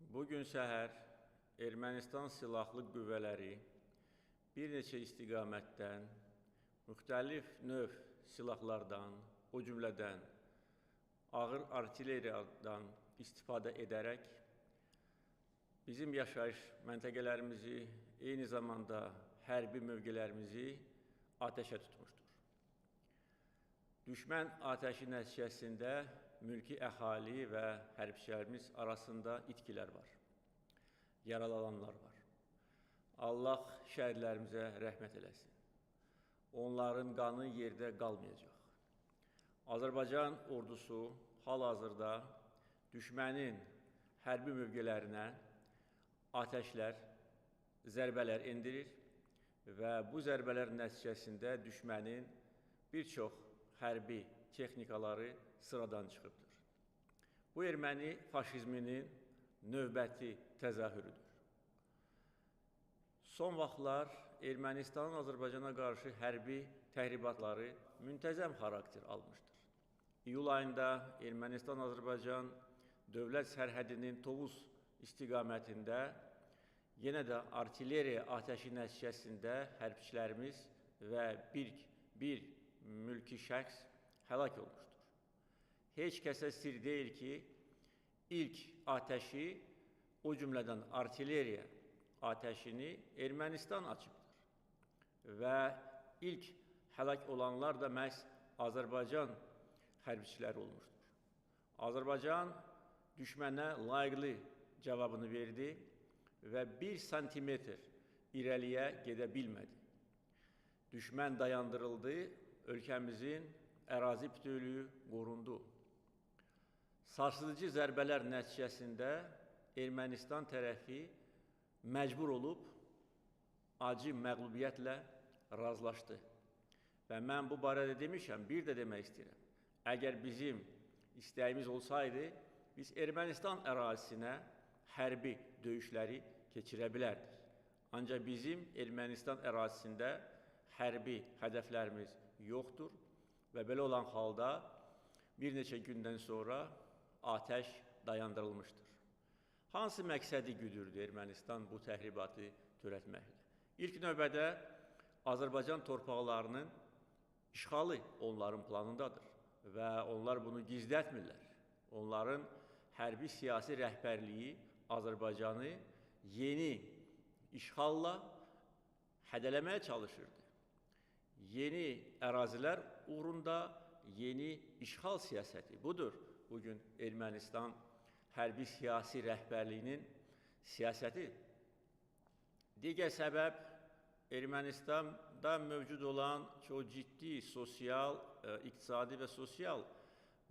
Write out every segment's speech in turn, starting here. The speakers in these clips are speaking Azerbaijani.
Bugün səhər Ermənistan silahlı qüvvələri bir neçə istiqamətdən, müxtəlif növ silahlardan, o cümlədən ağır artilleriyadan istifadə edərək bizim yaşayış məntəqələrimizi, eyni zamanda hərbi mövqelərimizi atəşə tutmuşdur. Düşmən atəşi nəticəsində mülki əhali və hərbçilərimiz arasında itkilər var, yaralananlar var. Allah şəhidlərimizə rəhmət eləsin. Onların qanı yerdə qalmayacaq. Azərbaycan ordusu hal-hazırda düşmənin hərbi mövqələrinə atəşlər, zərbələr endirir və bu zərbələr nəticəsində düşmənin bir çox hərbi texnikaları sıradan çıxıbdır. Bu erməni faşizminin növbəti təzahürüdür. Son vaxtlar Ermənistanın Azərbaycana qarşı hərbi təhribatları müntəzəm xarakter almışdır. İyul ayında Ermənistan-Azərbaycan dövlət sərhədinin Tovuz istiqamətində yenə də artilleriya atəşi nəticəsində hərbçilərimiz və bir mülki şəxs həlak olmuşdur. Heç kəsə sir deyil ki, ilk atəşi, o cümlədən artilleriya atəşini Ermənistan açıbdır və ilk həlak olanlar da məhz Azərbaycan hərbçiləri olmuşdur. Azərbaycan düşmənə layiqli cavabını verdi və 1 santimetr irəliyə gedə bilmədi. Düşmən dayandırıldı, ölkəmizin ərazi bütövlüyü qorundu. Sarsıdıcı zərbələr nəticəsində Ermənistan tərəfi məcbur olub acı məğlubiyyətlə razılaşdı. Və mən bu barədə demişəm, bir də demək istəyirəm. Əgər bizim istəyimiz olsaydı, biz Ermənistan ərazisinə hərbi döyüşləri keçirə bilərdik. Ancaq bizim Ermənistan ərazisində hərbi hədəflərimiz yoxdur və belə olan halda bir neçə gündən sonra atəş dayandırılmışdır. Hansı məqsədi güdürdü Ermənistan bu təhribatı törətməklə? İlk növbədə Azərbaycan torpaqlarının işğalı onların planındadır və onlar bunu gizlətmirlər. Onların hərbi siyasi rəhbərliyi Azərbaycanı yeni işğalla hədələməyə çalışırdı. Yeni ərazilər uğrunda yeni işğal siyasəti budur. Bugün Ermənistan hərbi siyasi rəhbərliyinin siyasəti. Digər səbəb Ermənistanda mövcud olan çox ciddi sosial, iqtisadi və sosial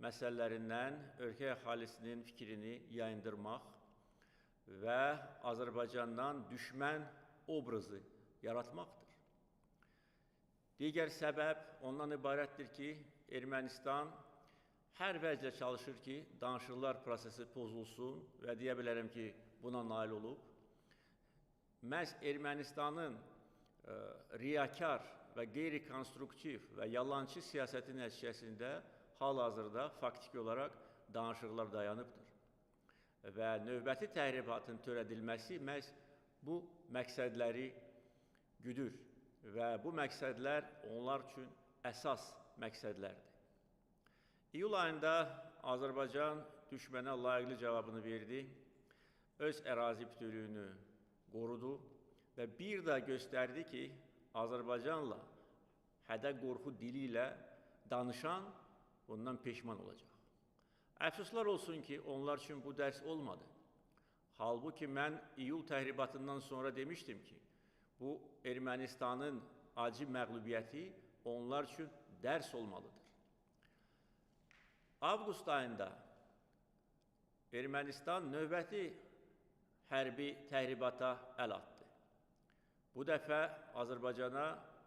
məsələlərindən ölkə əhalisinin fikrini yayındırmaq və Azərbaycandan düşmən obrazı yaratmaqdır. Digər səbəb ondan ibarətdir ki, Ermənistan hər vəclə çalışır ki, danışıqlar prosesi pozulsun və deyə bilərəm ki, buna nail olub. Məhz Ermənistanın riyakar və qeyri-konstruktiv və yalançı siyasəti nəticəsində hal-hazırda faktiki olaraq danışıqlar dayanıbdır. Və növbəti təhribatın törədilməsi məhz bu məqsədləri güdür və bu məqsədlər onlar üçün əsas məqsədlərdir. İyul ayında Azərbaycan düşmənə layiqli cavabını verdi, öz ərazi bütövlüyünü qorudu və bir də göstərdi ki, Azərbaycanla hədə-qorxu dili ilə danışan bundan peşman olacaq. Əfsuslar olsun ki, onlar üçün bu dərs olmadı. Halbuki mən iyul təhribatından sonra demişdim ki, bu Ermənistanın acı məğlubiyyəti onlar üçün dərs olmalıdır. Avqust ayında Ermənistan növbəti hərbi təhribata əl atdı. Bu dəfə Azərbaycana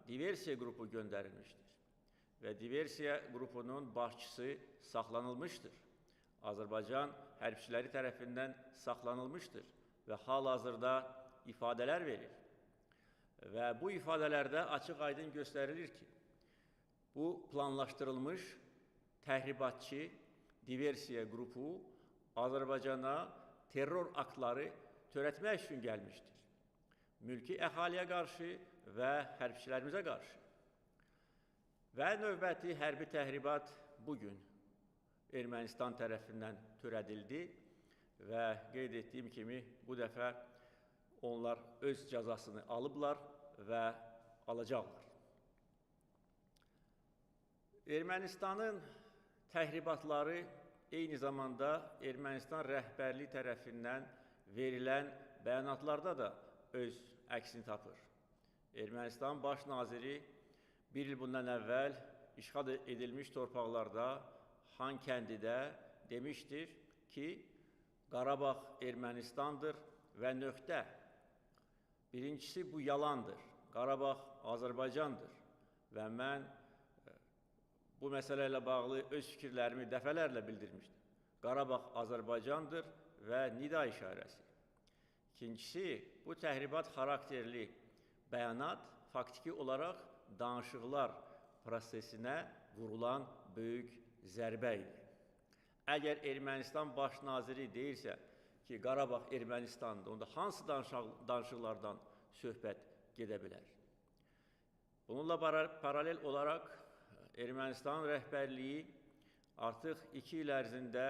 diversiya qrupu göndərilmişdir və diversiya qrupunun başçısı saxlanılmışdır. Azərbaycan hərbçiləri tərəfindən saxlanılmışdır və hal-hazırda ifadələr verir. Və bu ifadələrdə açıq-aydın göstərilir ki, bu planlaşdırılmış təhribatçı diversiya qrupu Azərbaycana terror aktları törətmək üçün gəlmişdir. Mülki əhaliyə qarşı və hərbçilərimizə qarşı. Və növbəti hərbi təhribat bugün Ermənistan tərəfindən törədildi və qeyd etdiyim kimi bu dəfə onlar öz cəzasını alıblar və alacaqlar. Ermənistanın təhribatları eyni zamanda Ermənistan rəhbərliyi tərəfindən verilən bəyanatlarda da öz əksini tapır. Ermənistan baş naziri bir il bundan əvvəl işğal edilmiş torpaqlarda Xankəndidə demişdir ki, Qarabağ Ermənistandır və nöqtə. Birincisi, bu yalandır. Qarabağ Azərbaycandır və mən bu məsələ ilə bağlı öz fikirlərimi dəfələrlə bildirmişdim. Qarabağ Azərbaycandır və nida işarəsi. İkincisi, bu təhribat xarakterli bəyanat faktiki olaraq danışıqlar prosesinə vurulan böyük zərbə idi. Əgər Ermənistan baş naziri deyirsə ki, Qarabağ Ermənistandır, onda hansı danışıqlardan söhbət gedə bilər? Bununla paralel olaraq Ermənistan rəhbərliyi artıq 2 il ərzində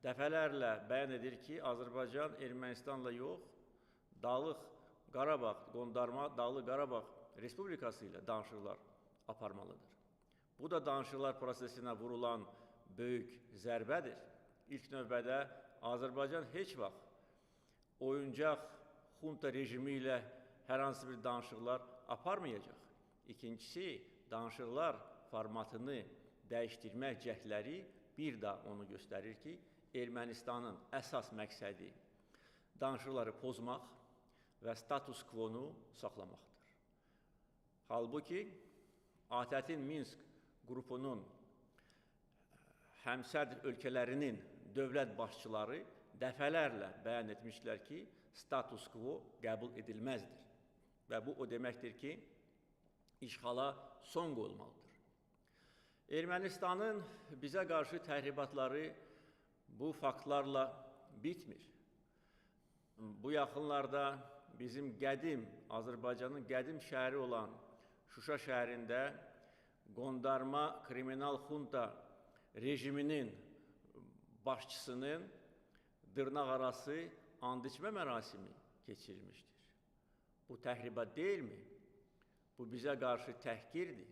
dəfələrlə bəyan edir ki, Azərbaycan Ermənistanla yox, Dağlıq Qarabağ, qondarma Dağlıq Qarabağ Respublikası ilə danışıqlar aparmalıdır. Bu da danışıqlar prosesinə vurulan böyük zərbədir. İlk növbədə Azərbaycan heç vaxt oyuncaq xunta rejimi ilə hər hansı bir danışıqlar aparmayacaq. İkincisi, danışıqlar formatını dəyişdirmək cəhdləri bir daha onu göstərir ki, Ermənistanın əsas məqsədi danışıqları pozmaq və status quo-nu saxlamaqdır. Halbuki, ATƏT-in Minsk qrupunun həmsədr ölkələrinin dövlət başçıları dəfələrlə bəyan etmişlər ki, status quo qəbul edilməzdir. Və bu o deməkdir ki, işğala son qoyulmalıdır. Ermənistanın bizə qarşı təhribatları bu faktlarla bitmir. Bu yaxınlarda bizim Azərbaycanın qədim şəhəri olan Şuşa şəhərində qondarma kriminal xunta rejiminin başçısının dırnaqarası and içmə mərasimi keçirilmişdir. Bu təhribat deyilmi? Bu bizə qarşı təhqirdir.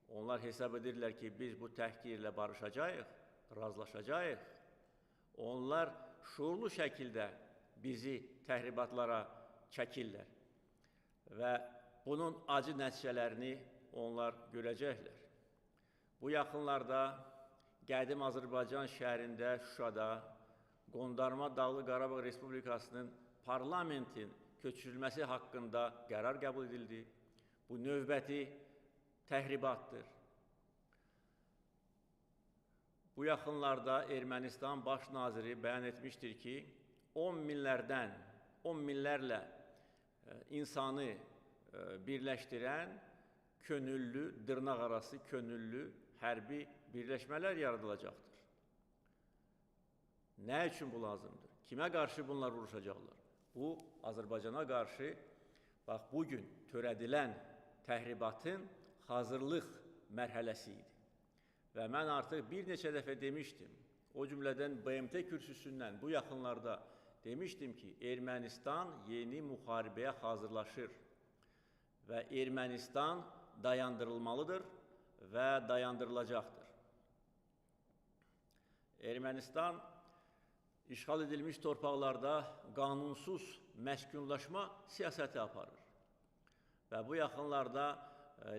Onlar hesab edirlər ki, biz bu təhqirlə barışacağıq, razılaşacağıq. Onlar şuurlu şəkildə bizi təhribatlara çəkirlər və bunun acı nəticələrini onlar görəcəklər. Bu yaxınlarda qədim Azərbaycan şəhərində Şuşada qondarma Dağlıq Qarabağ Respublikasının parlamentin köçürülməsi haqqında qərar qəbul edildi. Bu növbəti təhribatdır. Bu yaxınlarda Ermənistan baş naziri bəyan etmişdir ki, 10 minlərlə insanı birləşdirən könüllü, dırnaqarası könüllü hərbi birləşmələr yaradılacaqdır. Nə üçün bu lazımdır? Kimə qarşı bunlar vuruşacaqlar? Bu, Azərbaycana qarşı bugün törədilən təhribatın hazırlıq mərhələsi idi. Və mən artıq bir neçə dəfə demişdim, o cümlədən BMT kürsüsündən bu yaxınlarda demişdim ki, Ermənistan yeni müharibəyə hazırlaşır və Ermənistan dayandırılmalıdır və dayandırılacaqdır. Ermənistan işğal edilmiş torpaqlarda qanunsuz məskunlaşma siyasəti aparır. Və bu yaxınlarda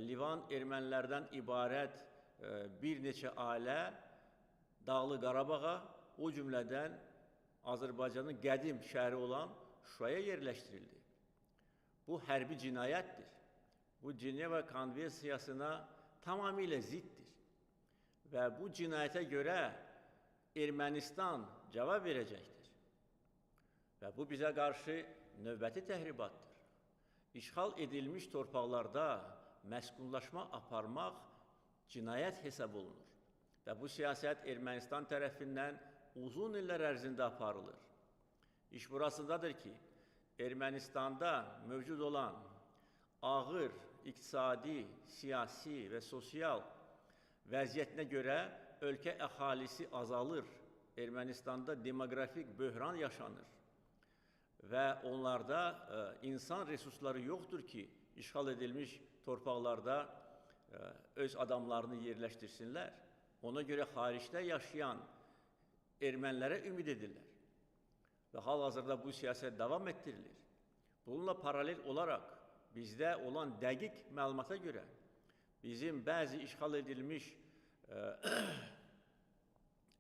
Livan ermənilərdən ibarət bir neçə ailə Dağlıq Qarabağa, o cümlədən Azərbaycanın qədim şəhəri olan Şuşaya yerləşdirildi. Bu hərbi cinayətdir. Bu Ceneva konvensiyasına tamamilə ziddir. Və bu cinayətə görə Ermənistan cavab verəcəkdir. Və bu bizə qarşı növbəti təhribatdır. İşğal edilmiş torpaqlarda məskunlaşma aparmaq cinayət hesab olunur. Və bu siyasət Ermənistan tərəfindən uzun illər ərzində aparılır. İş burasındadır ki, Ermənistanda mövcud olan ağır iqtisadi, siyasi və sosial vəziyyətinə görə ölkə əhalisi azalır. Ermənistanda demoqrafik böhran yaşanır və onlarda insan resursları yoxdur ki, işğal edilmiş torpaqlarda öz adamlarını yerləşdirsinlər. Ona görə xaricdə yaşayan ermənilərə ümid edirlər. Və hal-hazırda bu siyasət davam etdirilir. Bununla paralel olaraq bizdə olan dəqiq məlumata görə bizim bəzi işğal edilmiş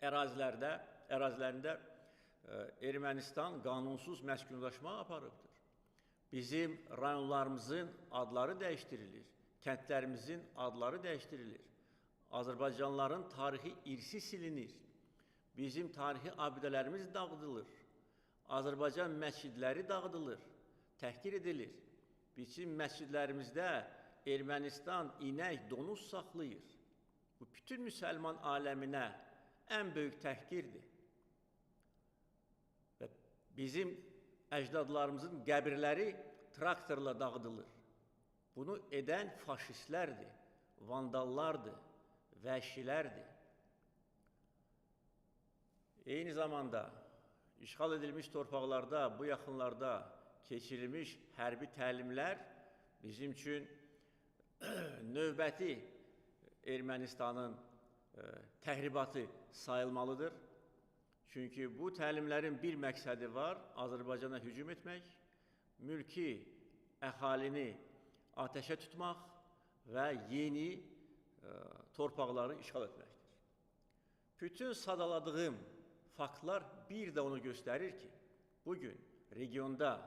ərazilərində Ermənistan qanunsuz məskunlaşma aparıbdır. Bizim rayonlarımızın adları dəyişdirilir, kəndlərimizin adları dəyişdirilir. Azərbaycanlıların tarixi irsi silinir, bizim tarixi abidələrimiz dağıdılır, Azərbaycan məscidləri dağıdılır, təhqir edilir. Bizim məscidlərimizdə Ermənistan inək, donuz saxlayır. Bu, bütün müsəlman aləminə ən böyük təhqirdir. Və bizim əcdadlarımızın qəbirləri traktorla dağıdılır. Bunu edən faşistlərdir, vandallardır, vəhşilərdir. Eyni zamanda işğal edilmiş torpaqlarda, bu yaxınlarda keçirilmiş hərbi təlimlər bizim üçün növbəti Ermənistanın təhribatı sayılmalıdır. Çünki bu təlimlərin bir məqsədi var, Azərbaycana hücum etmək, mülki əhalini ateşə tutmaq və yeni torpaqları işğal etməkdir. Bütün sadaladığım faktlar bir də onu göstərir ki, bugün regionda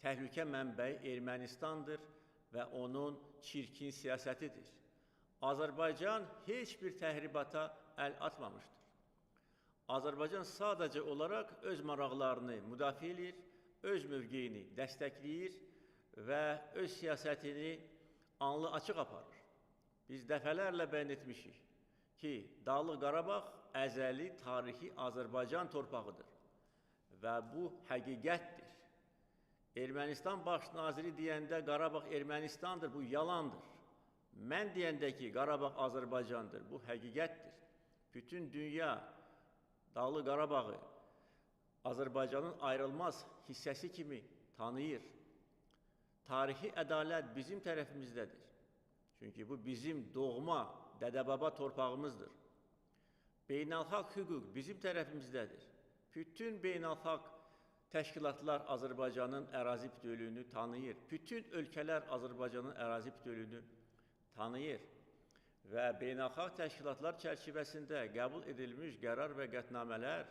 təhlükə mənbəyi Ermənistandır və onun çirkin siyasətidir. Azərbaycan heç bir təhribata əl atmamışdır. Azərbaycan sadəcə olaraq öz maraqlarını müdafiə edir, öz mövqeyini dəstəkləyir və öz siyasətini anlı açıq aparır. Biz dəfələrlə bəyan etmişik ki, Dağlıq Qarabağ əzəli tarixi Azərbaycan torpağıdır və bu həqiqətdir. Ermənistan baş naziri deyəndə Qarabağ Ermənistandır, bu yalandır. Mən deyəndə ki, Qarabağ Azərbaycandır, bu həqiqətdir. Bütün dünya Dağlıq Qarabağı Azərbaycanın ayrılmaz hissəsi kimi tanıyır. Tarixi ədalət bizim tərəfimizdədir. Çünki bu bizim doğma, dədə-baba torpağımızdır. Beynəlxalq hüquq bizim tərəfimizdədir. Bütün beynəlxalq təşkilatlar Azərbaycanın ərazi bütövlüyünü tanıyır. Bütün ölkələr Azərbaycanın ərazi bütövlüyünü tanıyır. Və beynəlxalq təşkilatlar çərçivəsində qəbul edilmiş qərar və qətnamələr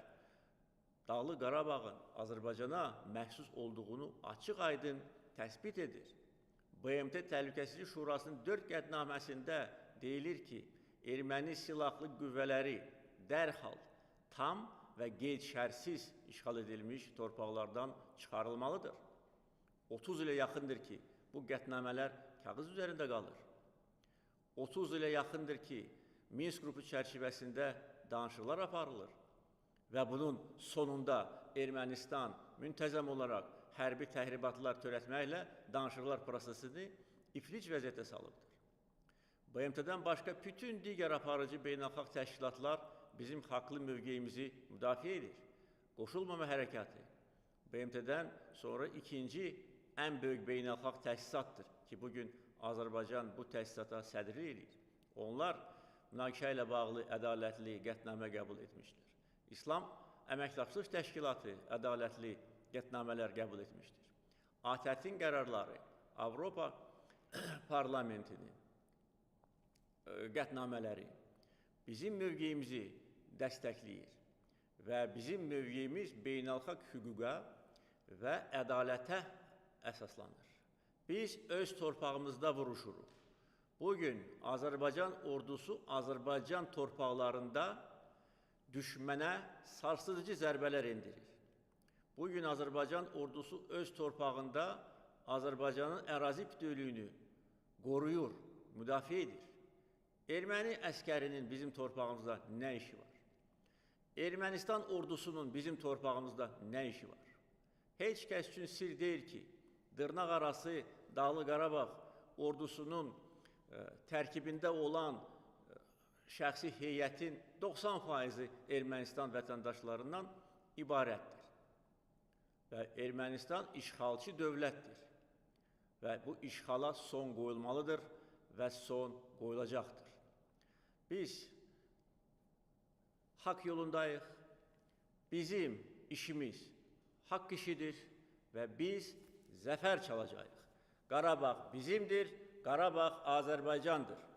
Dağlıq Qarabağın Azərbaycana məxsus olduğunu açıq-aydın təsbit edir. BMT Təhlükəsizlik Şurasının 4 qətnaməsində deyilir ki, erməni silahlı qüvvələri dərhal tam və qeyd-şərtsiz işğal edilmiş torpaqlardan çıxarılmalıdır. 30 ilə yaxındır ki, bu qətnamələr kağız üzərində qalır. 30 ilə yaxındır ki, Minsk qrupu çərçivəsində danışıqlar aparılır və bunun sonunda Ermənistan müntəzəm olaraq hərbi təhribatlar törətməklə danışıqlar prosesini iflic vəziyyətə salıbdır. BMT-dən başqa bütün digər aparıcı beynəlxalq təşkilatlar bizim haqlı mövqeyimizi müdafiə edir. Qoşulmama hərəkatı BMT-dən sonra ikinci ən böyük beynəlxalq təsisatdır ki, bugün Azərbaycan bu təsisata sədrlik edir. Onlar münaqişə ilə bağlı ədalətli qətnamə qəbul etmişdir. İslam Əməkdaşlıq Təşkilatı ədalətli qətnamələr qəbul etmişdir. ATƏT-in qərarları, Avropa Parlamentinin qətnamələri bizim mövqeyimizi dəstəkləyir və bizim mövqeyimiz beynəlxalq hüquqa və ədalətə əsaslanır. Biz öz torpağımızda vuruşuruq. Bugün Azərbaycan ordusu Azərbaycan torpaqlarında düşmənə sarsıdıcı zərbələr endirir. Bugün Azərbaycan ordusu öz torpağında Azərbaycanın ərazi bütövlüyünü qoruyur, müdafiə edir. Erməni əskərinin bizim torpağımızda nə işi var? Ermənistan ordusunun bizim torpağımızda nə işi var? Heç kəs üçün sir deyil ki, dırnaq arası Dağlıq Qarabağ ordusunun tərkibində olan şəxsi heyətin 90%-i Ermənistan vətəndaşlarından ibarətdir. Və Ermənistan işğalçı dövlətdir. Və bu işğala son qoyulmalıdır və son qoyulacaqdır. Biz haqq yolundayıq, bizim işimiz haqq işidir və biz zəfər çalacağıq. Qarabağ bizimdir, Qarabağ Azərbaycandır.